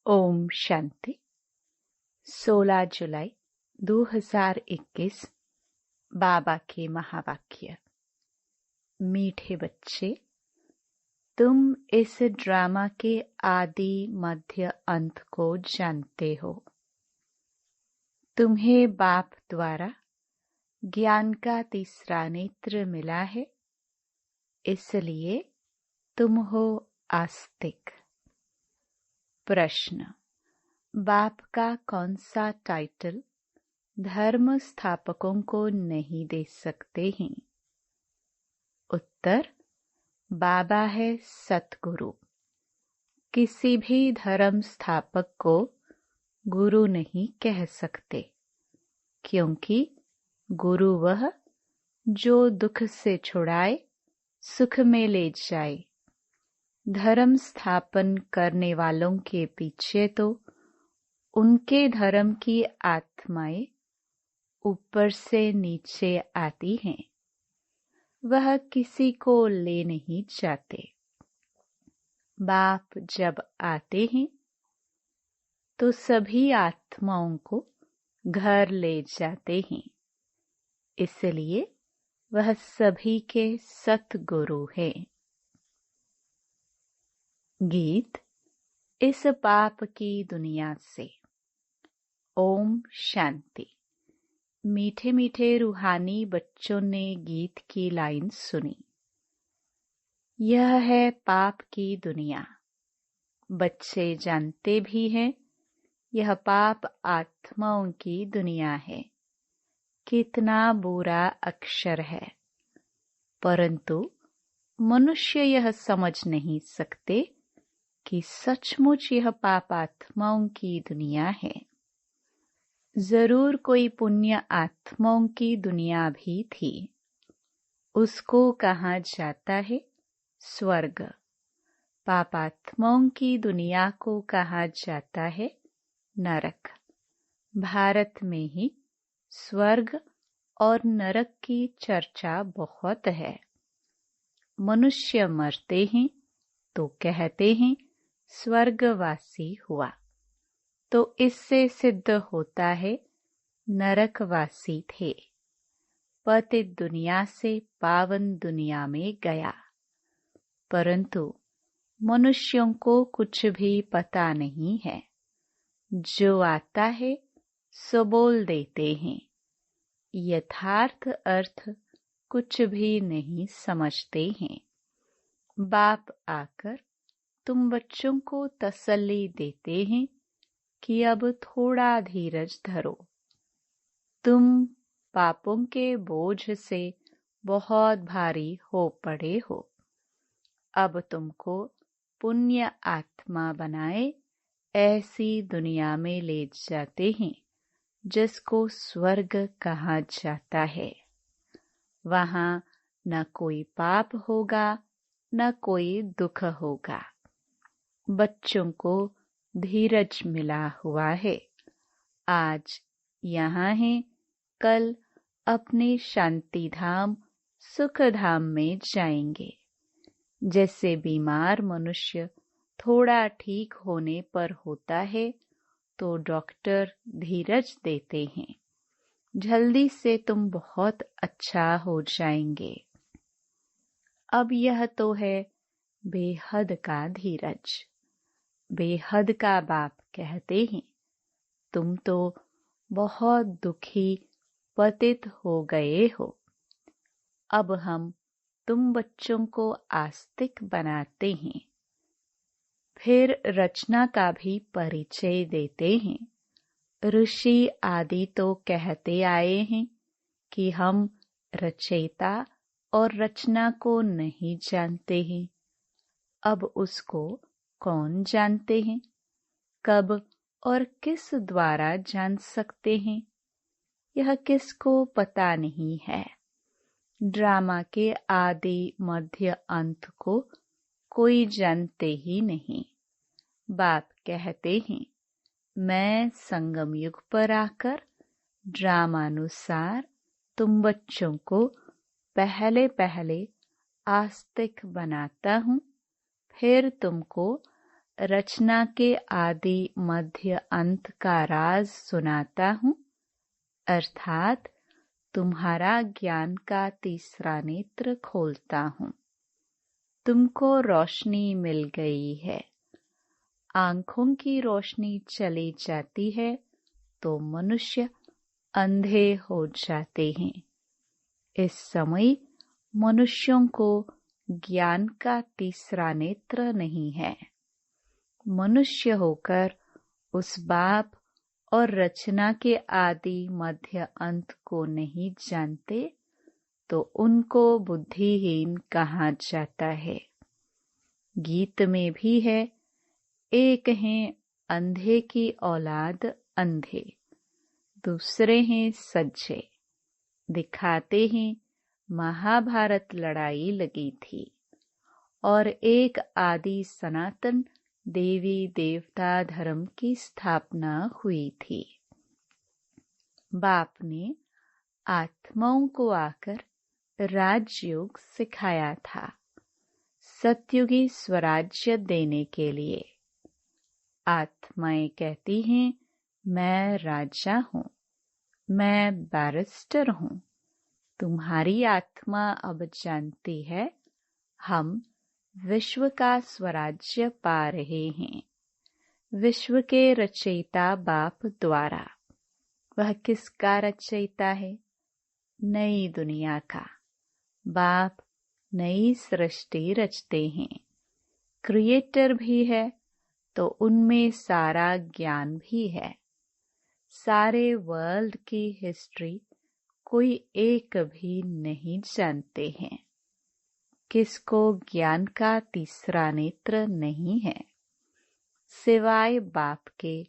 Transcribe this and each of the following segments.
ओम शांति। 16 जुलाई 2021 बाबा के महावाक्य। मीठे बच्चे, तुम इस ड्रामा के आदि मध्य अंत को जानते हो। तुम्हें बाप द्वारा ज्ञान का तीसरा नेत्र मिला है, इसलिए तुम हो आस्तिक। प्रश्न: बाप का कौन सा टाइटल धर्म स्थापकों को नहीं दे सकते हैं? उत्तर: बाबा है सतगुरु। किसी भी धर्म स्थापक को गुरु नहीं कह सकते, क्योंकि गुरु वह जो दुख से छुड़ाए, सुख में ले जाए। धर्म स्थापन करने वालों के पीछे तो उनके धर्म की आत्माएं ऊपर से नीचे आती हैं, वह किसी को ले नहीं जाते। बाप जब आते हैं तो सभी आत्माओं को घर ले जाते हैं, इसलिए वह सभी के सतगुरु हैं। गीत इस पाप की दुनिया से। ओम शांति। मीठे मीठे रूहानी बच्चों ने गीत की लाइन सुनी। यह है पाप की दुनिया। बच्चे जानते भी हैं यह पाप आत्माओं की दुनिया है। कितना बुरा अक्षर है, परंतु मनुष्य यह समझ नहीं सकते कि सचमुच यह पाप आत्माओं की दुनिया है। जरूर कोई पुण्य आत्माओं की दुनिया भी थी। उसको कहा जाता है स्वर्ग। पापात्माओं की दुनिया को कहा जाता है नरक। भारत में ही स्वर्ग और नरक की चर्चा बहुत है। मनुष्य मरते हैं तो कहते हैं स्वर्गवासी हुआ, तो इससे सिद्ध होता है नरकवासी थे। पतित दुनिया से पावन दुनिया में गया, परंतु मनुष्यों को कुछ भी पता नहीं है। जो आता है सो बोल देते हैं, यथार्थ अर्थ कुछ भी नहीं समझते हैं। बाप आकर तुम बच्चों को तसल्ली देते हैं कि अब थोड़ा धीरज धरो। तुम पापों के बोझ से बहुत भारी हो पड़े हो। अब तुमको पुण्य आत्मा बनाए ऐसी दुनिया में ले जाते हैं जिसको स्वर्ग कहा जाता है। वहां न कोई पाप होगा, न कोई दुख होगा। बच्चों को धीरज मिला हुआ है। आज यहाँ है, कल अपने शांति धाम सुख धाम में जाएंगे। जैसे बीमार मनुष्य थोड़ा ठीक होने पर होता है तो डॉक्टर धीरज देते हैं, जल्दी से तुम बहुत अच्छा हो जाएंगे। अब यह तो है बेहद का धीरज। बेहद का बाप कहते हैं, तुम तो बहुत दुखी पतित हो गए हो। अब हम तुम बच्चों को आस्तिक बनाते हैं। फिर रचना का भी परिचय देते हैं। ऋषि आदि तो कहते आए हैं कि हम रचयिता और रचना को नहीं जानते हैं। अब उसको कौन जानते हैं? कब और किस द्वारा जान सकते हैं? यह किसको पता नहीं है। ड्रामा के आदि मध्य अंत को कोई जानते ही नहीं। बाप कहते हैं, मैं संगम युग पर आकर ड्रामानुसार तुम बच्चों को पहले पहले आस्तिक बनाता हूँ, फिर तुमको रचना के आदि मध्य अंत का राज सुनाता हूँ, अर्थात तुम्हारा ज्ञान का तीसरा नेत्र खोलता हूँ। तुमको रोशनी मिल गई है। आंखों की रोशनी चली जाती है तो मनुष्य अंधे हो जाते हैं। इस समय मनुष्यों को ज्ञान का तीसरा नेत्र नहीं है। मनुष्य होकर उस बाप और रचना के आदि मध्य अंत को नहीं जानते तो उनको बुद्धिहीन कहा जाता है। गीत में भी है, एक हैं अंधे की औलाद अंधे, दूसरे हैं सज्जे। दिखाते हैं महाभारत लड़ाई लगी थी और एक आदि सनातन देवी देवता धर्म की स्थापना हुई थी। बाप ने आत्माओं को आकर राजयोग सिखाया था, सत्युगी स्वराज्य देने के लिए। आत्माएं कहती हैं, मैं राजा हूँ, मैं बैरिस्टर हूँ। तुम्हारी आत्मा अब जानती है हम विश्व का स्वराज्य पा रहे हैं, विश्व के रचयिता बाप द्वारा। वह किसका रचयिता है? नई दुनिया का। बाप नई सृष्टि रचते हैं। क्रिएटर भी है तो उनमें सारा ज्ञान भी है। सारे वर्ल्ड की हिस्ट्री कोई एक भी नहीं जानते हैं। किसको ज्ञान का तीसरा नेत्र नहीं है? सिवाय बाप के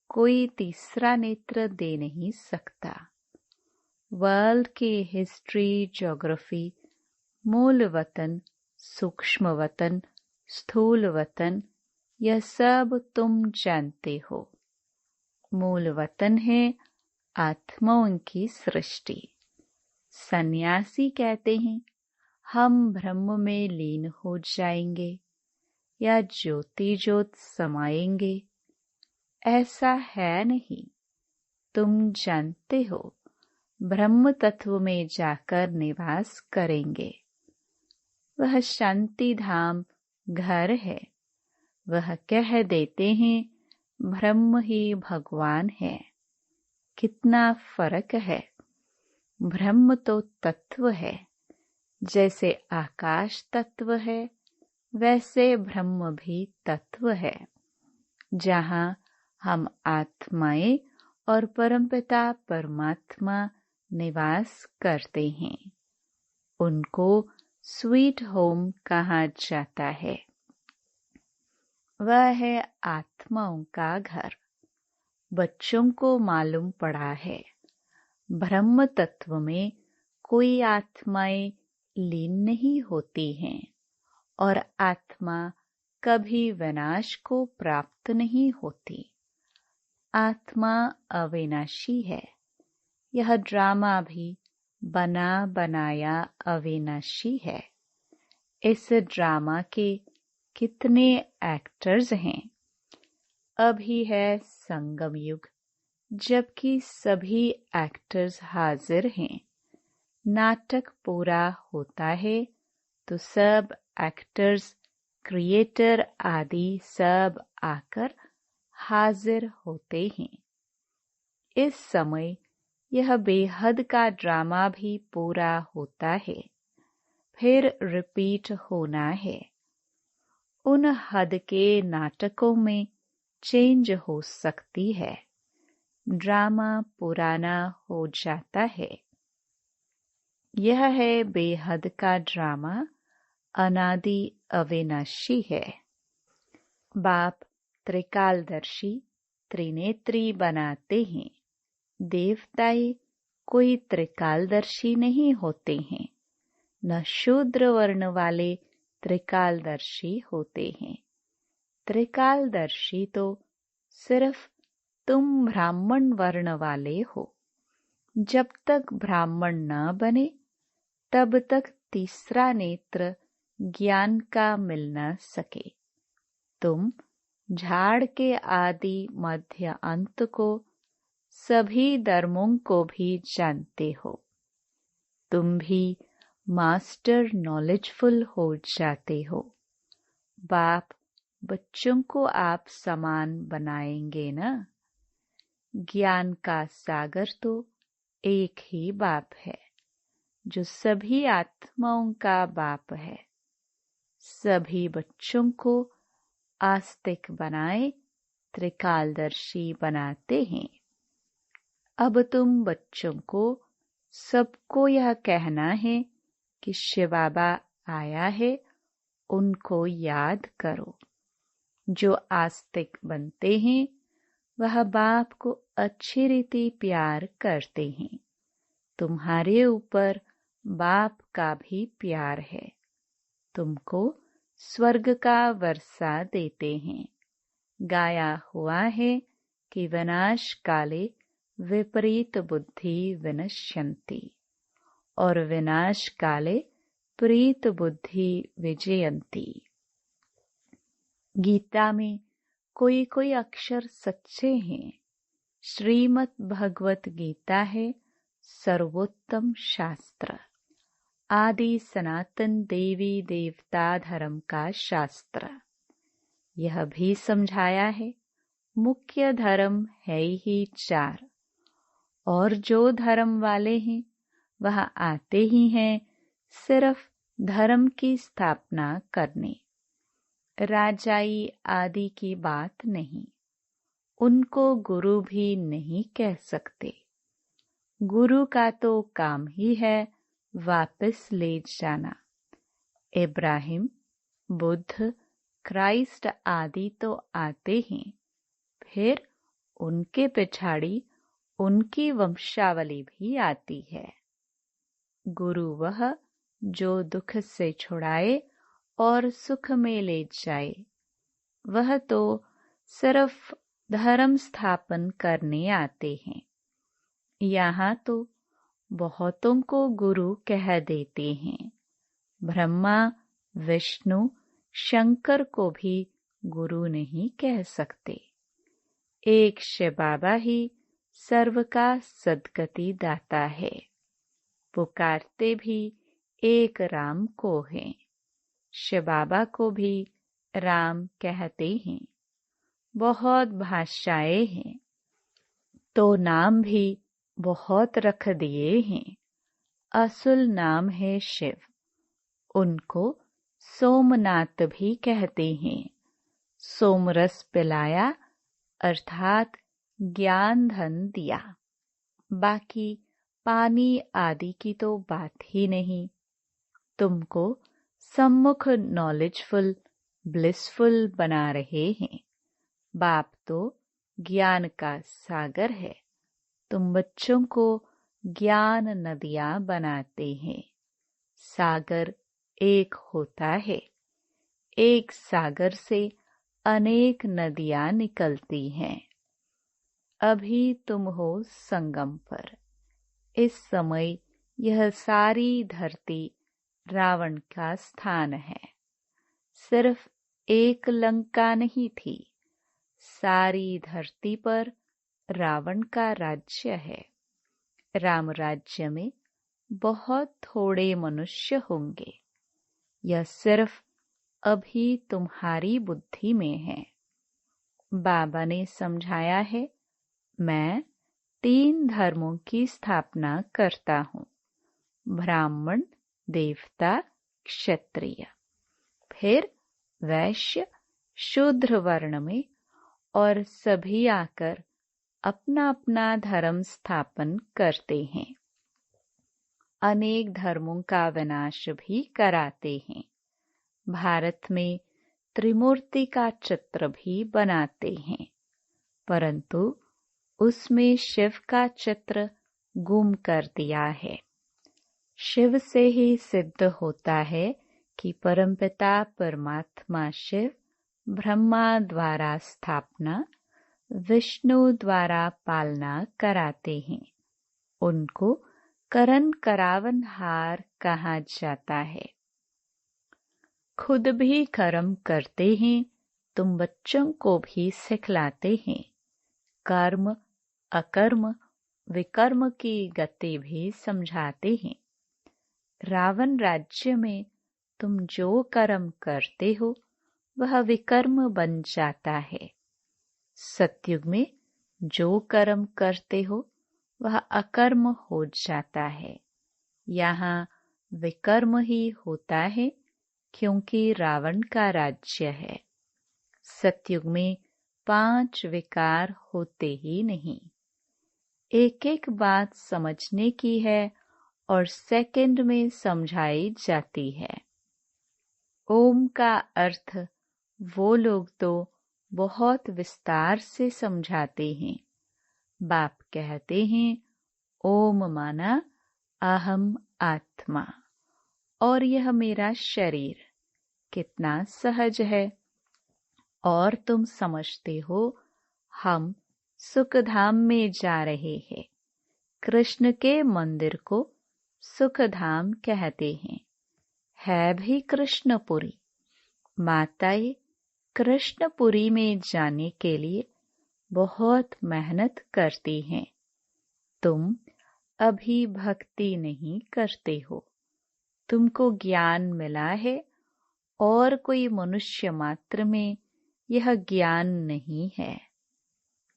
कोई तीसरा नेत्र दे नहीं सकता। वर्ल्ड की हिस्ट्री, ज्योग्राफी, मूल वतन, सूक्ष्म वतन, स्थूल वतन, यह सब तुम जानते हो। मूल वतन है आत्माओं की सृष्टि। सन्यासी कहते हैं हम ब्रह्म में लीन हो जाएंगे या ज्योति ज्योत समाएंगे। ऐसा है नहीं। तुम जानते हो ब्रह्म तत्व में जाकर निवास करेंगे। वह शांति धाम घर है। वह कह देते हैं ब्रह्म ही भगवान है। कितना फर्क है। ब्रह्म तो तत्व है। जैसे आकाश तत्व है वैसे ब्रह्म भी तत्व है। जहाँ हम आत्माएं और परमपिता परमात्मा निवास करते हैं उनको स्वीट होम कहा जाता है। वह है आत्माओं का घर। बच्चों को मालूम पड़ा है ब्रह्म तत्व में कोई आत्माएं लीन नहीं होती हैं और आत्मा कभी विनाश को प्राप्त नहीं होती। आत्मा अविनाशी है। यह ड्रामा भी बना बनाया अविनाशी है। इस ड्रामा के कितने एक्टर्स हैं। अभी है संगम युग, जबकि सभी एक्टर्स हाजिर हैं। नाटक पूरा होता है तो सब एक्टर्स, क्रिएटर आदि सब आकर हाजिर होते हैं। इस समय यह बेहद का ड्रामा भी पूरा होता है, फिर रिपीट होना है। उन हद के नाटकों में चेंज हो सकती है। ड्रामा पुराना हो जाता है। यह है बेहद का ड्रामा, अनादि अविनाशी है। बाप त्रिकालदर्शी, त्रिनेत्री बनाते हैं। देवताएं कोई त्रिकालदर्शी नहीं होते हैं। न शूद्र वर्ण वाले त्रिकालदर्शी होते हैं। त्रिकालदर्शी तो सिर्फ तुम ब्राह्मण वर्ण वाले हो। जब तक ब्राह्मण न बने तब तक तीसरा नेत्र ज्ञान का मिल न सके। तुम झाड़ के आदि मध्य अंत को, सभी धर्मों को भी जानते हो। तुम भी मास्टर नॉलेजफुल हो जाते हो। बाप बच्चों को आप समान बनाएंगे ना। ज्ञान का सागर तो एक ही बाप है, जो सभी आत्माओं का बाप है। सभी बच्चों को आस्तिक बनाए त्रिकालदर्शी बनाते हैं। अब तुम बच्चों को सबको यह कहना है कि शिव बाबा आया है, उनको याद करो। जो आस्तिक बनते हैं वह बाप को अच्छी रीति प्यार करते हैं। तुम्हारे ऊपर बाप का भी प्यार है। तुमको स्वर्ग का वर्षा देते हैं। गाया हुआ है कि विनाश काले विपरीत बुद्धि विनश्यन्ति और विनाश काले प्रीत बुद्धि विजयन्ति। गीता में कोई कोई अक्षर सच्चे हैं। श्रीमद् भगवत गीता है सर्वोत्तम शास्त्र, आदि सनातन देवी देवता धर्म का शास्त्र। यह भी समझाया है मुख्य धर्म है ही 4, और जो धर्म वाले हैं वह आते ही हैं सिर्फ धर्म की स्थापना करने, राजाई आदि की बात नहीं। उनको गुरु भी नहीं कह सकते। गुरु का तो काम ही है वापस ले जाना। इब्राहिम, बुद्ध, क्राइस्ट आदि तो आते हैं, फिर उनके पिछाड़ी उनकी वंशावली भी आती है। गुरु वह जो दुख से छुड़ाए और सुख में ले जाए। वह तो सिर्फ धर्म स्थापन करने आते हैं। यहाँ तो बहुतों को गुरु कह देते हैं। ब्रह्मा, विष्णु, शंकर को भी गुरु नहीं कह सकते। एक शिव बाबा ही सर्व का सद्गति दाता है। पुकारते भी एक राम को हैं। शिव बाबा को भी राम कहते हैं। बहुत भाषाएं हैं, तो नाम भी बहुत रख दिए हैं। असल नाम है शिव। उनको सोमनाथ भी कहते हैं। सोमरस पिलाया अर्थात ज्ञान धन दिया। बाकी पानी आदि की तो बात ही नहीं। तुमको सम्मुख नॉलेजफुल ब्लिसफुल बना रहे हैं। बाप तो ज्ञान का सागर है। तुम बच्चों को ज्ञान नदियां बनाते हैं। सागर एक होता है। एक सागर से अनेक नदियां निकलती हैं। अभी तुम हो संगम पर। इस समय यह सारी धरती रावण का स्थान है। सिर्फ एक लंका नहीं थी, सारी धरती पर रावण का राज्य है। राम राज्य में बहुत थोड़े मनुष्य होंगे। यह सिर्फ अभी तुम्हारी बुद्धि में है। बाबा ने समझाया है, मैं 3 धर्मों की स्थापना करता हूँ, ब्राह्मण, देवता, क्षत्रिय, फिर वैश्य, शूद्र वर्ण में, और सभी आकर अपना अपना धर्म स्थापन करते हैं। अनेक धर्मों का विनाश भी कराते हैं। भारत में त्रिमूर्ति का चित्र भी बनाते हैं, परंतु उसमें शिव का चित्र गुम कर दिया है। शिव से ही सिद्ध होता है कि परमपिता परमात्मा शिव ब्रह्मा द्वारा स्थापना, विष्णु द्वारा पालना कराते हैं। उनको करन करावनहार कहा जाता है। खुद भी कर्म करते हैं तुम बच्चों को भी सिखलाते हैं। कर्म, अकर्म, विकर्म की गति भी समझाते हैं। रावण राज्य में तुम जो कर्म करते हो वह विकर्म बन जाता है। सतयुग में जो कर्म करते हो वह अकर्म हो जाता है। यहाँ विकर्म ही होता है क्योंकि रावण का राज्य है। सतयुग में 5 विकार होते ही नहीं। एक एक बात समझने की है और सेकंड में समझाई जाती है। ओम का अर्थ वो लोग तो बहुत विस्तार से समझाते हैं। बाप कहते हैं ओम माना अहम आत्मा और यह मेरा शरीर। कितना सहज है। और तुम समझते हो हम सुखधाम में जा रहे हैं। कृष्ण के मंदिर को सुखधाम कहते हैं। है भी कृष्णपुरी। माताएं कृष्णपुरी में जाने के लिए बहुत मेहनत करती हैं। तुम अभी भक्ति नहीं करते हो। तुमको ज्ञान मिला है और कोई मनुष्य मात्र में यह ज्ञान नहीं है।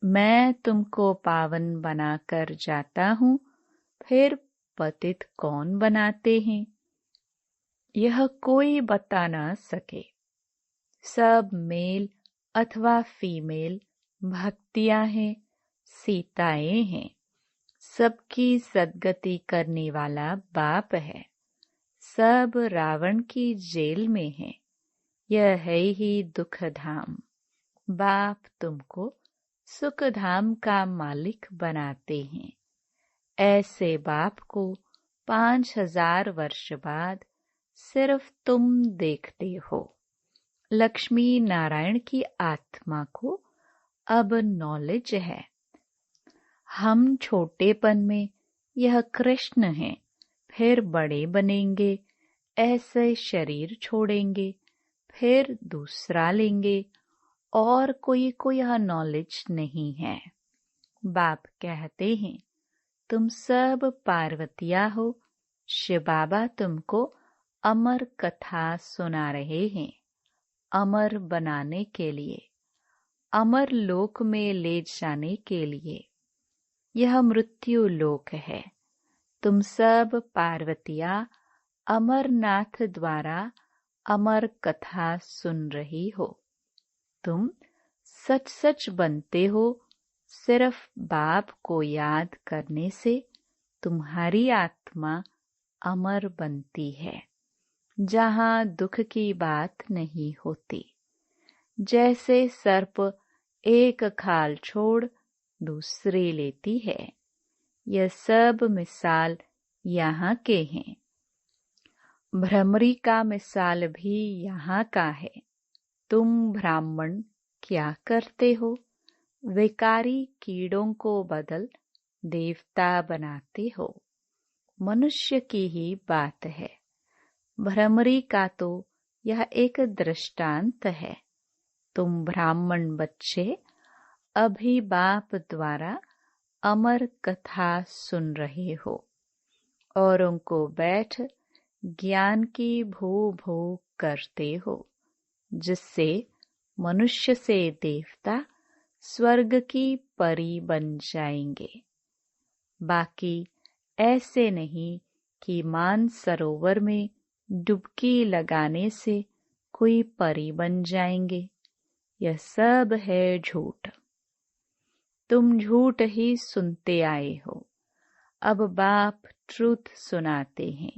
मैं तुमको पावन बनाकर जाता हूँ, फिर पतित कौन बनाते हैं यह कोई बता न सके। सब मेल अथवा फीमेल भक्तियां हैं, सीताएं हैं। सबकी सद्गति करने वाला बाप है। सब रावण की जेल में है। यह है ही दुख धाम। बाप तुमको सुख धाम का मालिक बनाते हैं। ऐसे बाप को 5000 वर्ष बाद सिर्फ तुम देखते हो। लक्ष्मी नारायण की आत्मा को अब नॉलेज है। हम छोटेपन में यह कृष्ण हैं, फिर बड़े बनेंगे, ऐसे शरीर छोड़ेंगे, फिर दूसरा लेंगे और कोई को यह नॉलेज नहीं है। बाप कहते हैं तुम सब पार्वतिया हो। शिव बाबा तुमको अमर कथा सुना रहे हैं। अमर बनाने के लिए, अमर लोक में ले जाने के लिए। यह मृत्यु लोक है। तुम सब पार्वतिया अमरनाथ द्वारा अमर कथा सुन रही हो। तुम सच सच बनते हो। सिर्फ बाप को याद करने से तुम्हारी आत्मा अमर बनती है, जहाँ दुख की बात नहीं होती। जैसे सर्प एक खाल छोड़ दूसरी लेती है। यह सब मिसाल यहाँ के हैं। भ्रमरी का मिसाल भी यहाँ का है। तुम ब्राह्मण क्या करते हो? विकारी कीड़ों को बदल देवता बनाते हो। मनुष्य की ही बात है। भ्रमरी का तो यह एक दृष्टांत है। तुम ब्राह्मण बच्चे अभी बाप द्वारा अमर कथा सुन रहे हो और उनको बैठ ज्ञान की भू भू करते हो, जिससे मनुष्य से देवता स्वर्ग की परी बन जाएंगे। बाकी ऐसे नहीं कि मानसरोवर में डुबकी लगाने से कोई परी बन जाएंगे। यह सब है झूठ। तुम झूठ ही सुनते आए हो। अब बाप ट्रूथ सुनाते हैं।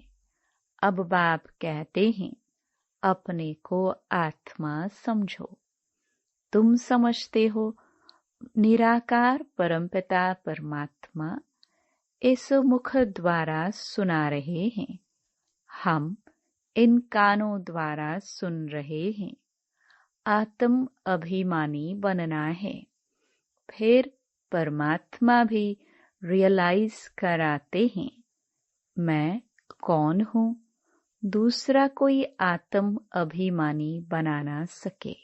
अब बाप कहते हैं अपने को आत्मा समझो। तुम समझते हो निराकार परमपिता परमात्मा इस मुख द्वारा सुना रहे हैं। हम इन कानों द्वारा सुन रहे हैं। आत्म अभिमानी बनना है। फिर परमात्मा भी रियलाइज कराते हैं मैं कौन हूँ। दूसरा कोई आत्म अभिमानी बना ना सके।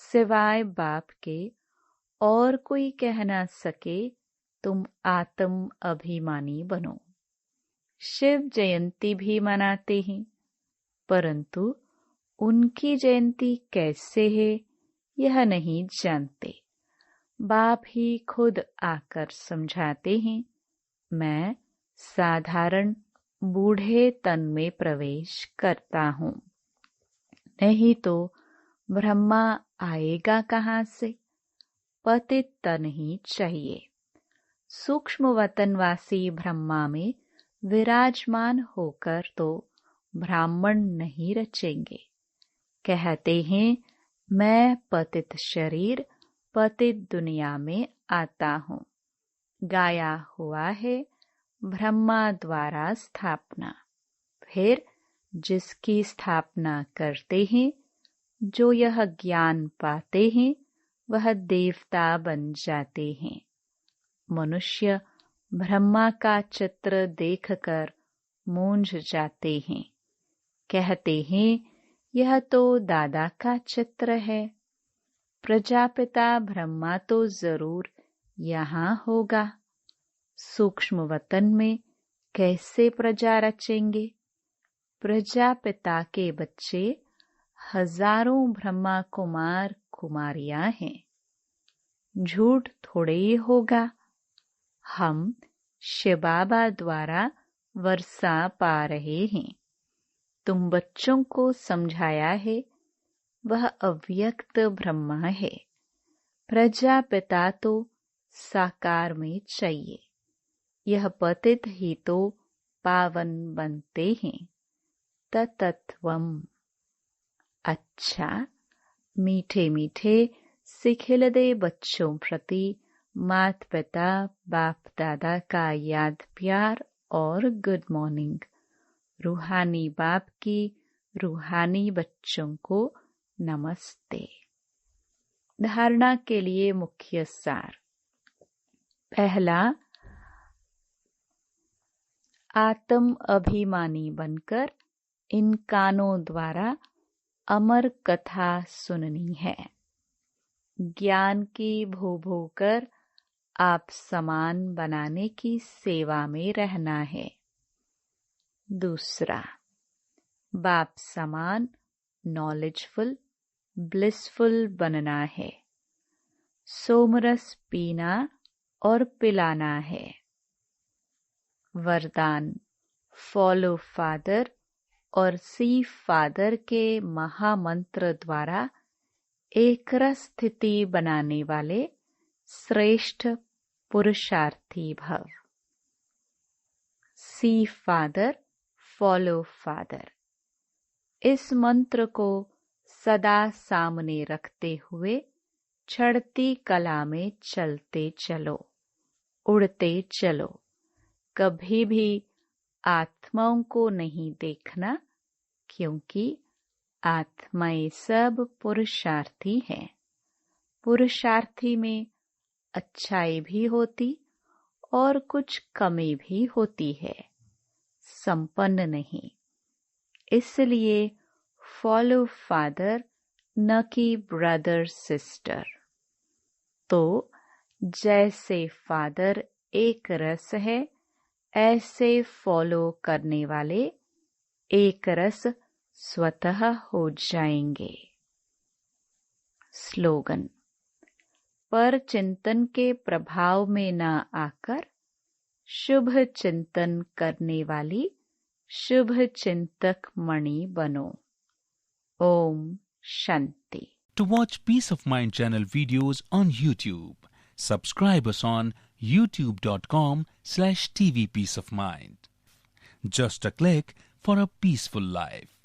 सिवाय बाप के और कोई कह ना सके तुम आत्म अभिमानी बनो। शिव जयंती भी मनाते हैं, परंतु उनकी जयंती कैसे है यह नहीं जानते। बाप ही खुद आकर समझाते हैं। मैं साधारण बूढ़े तन में प्रवेश करता हूँ, नहीं तो ब्रह्मा आएगा कहाँ से? पतित तन ही चाहिए। सूक्ष्म वतनवासी ब्रह्मा में विराजमान होकर तो ब्राह्मण नहीं रचेंगे। कहते हैं मैं पतित शरीर पतित दुनिया में आता हूँ। गाया हुआ है ब्रह्मा द्वारा स्थापना। फिर जिसकी स्थापना करते हैं, जो यह ज्ञान पाते हैं, वह देवता बन जाते हैं। मनुष्य ब्रह्मा का चित्र देखकर मूंझ जाते हैं। कहते हैं यह तो दादा का चित्र है। प्रजापिता ब्रह्मा तो जरूर यहाँ होगा। सूक्ष्म वतन में कैसे प्रजा रचेंगे? प्रजापिता के बच्चे हजारों ब्रह्मा कुमार कुमारियां हैं। झूठ थोड़े ही होगा। हम शिव बाबा द्वारा वर्षा पा रहे हैं। तुम बच्चों को समझाया है, वह अव्यक्त ब्रह्मा है। प्रजापिता तो साकार में चाहिए। यह पतित ही तो पावन बनते हैं। तत्त्वम। अच्छा, मीठे मीठे सिखिलदे बच्चों प्रति माता पिता बाप दादा का याद प्यार और गुड मॉर्निंग। रूहानी बाप की रूहानी बच्चों को नमस्ते। धारणा के लिए मुख्य सार। पहला, आत्म अभिमानी बनकर इन कानों द्वारा अमर कथा सुननी है। ज्ञान की भू भू कर आप समान बनाने की सेवा में रहना है। दूसरा, बाप समान नॉलेजफुल ब्लिसफुल बनना है। सोमरस पीना और पिलाना है। वरदान, फॉलो फादर और सी फादर के महामंत्र द्वारा एकरस स्थिति बनाने वाले श्रेष्ठ पुरुषार्थी भव। सी फादर, फॉलो फादर। इस मंत्र को सदा सामने रखते हुए चढ़ती कला में चलते चलो, उड़ते चलो। कभी भी आत्माओं को नहीं देखना, क्योंकि आत्माएं सब पुरुषार्थी हैं। पुरुषार्थी में अच्छाई भी होती और कुछ कमी भी होती है, संपन्न नहीं। इसलिए फॉलो फादर न कि ब्रदर सिस्टर। तो जैसे फादर एक रस है, ऐसे फॉलो करने वाले एक रस स्वतः हो जाएंगे। स्लोगन, पर चिंतन के प्रभाव में न आकर शुभ चिंतन करने वाली शुभ चिंतक मणि बनो। Om Shanti. To watch Peace of Mind channel videos on YouTube, subscribe us on youtube.com/tvpeaceofmind. Just a click for a peaceful life.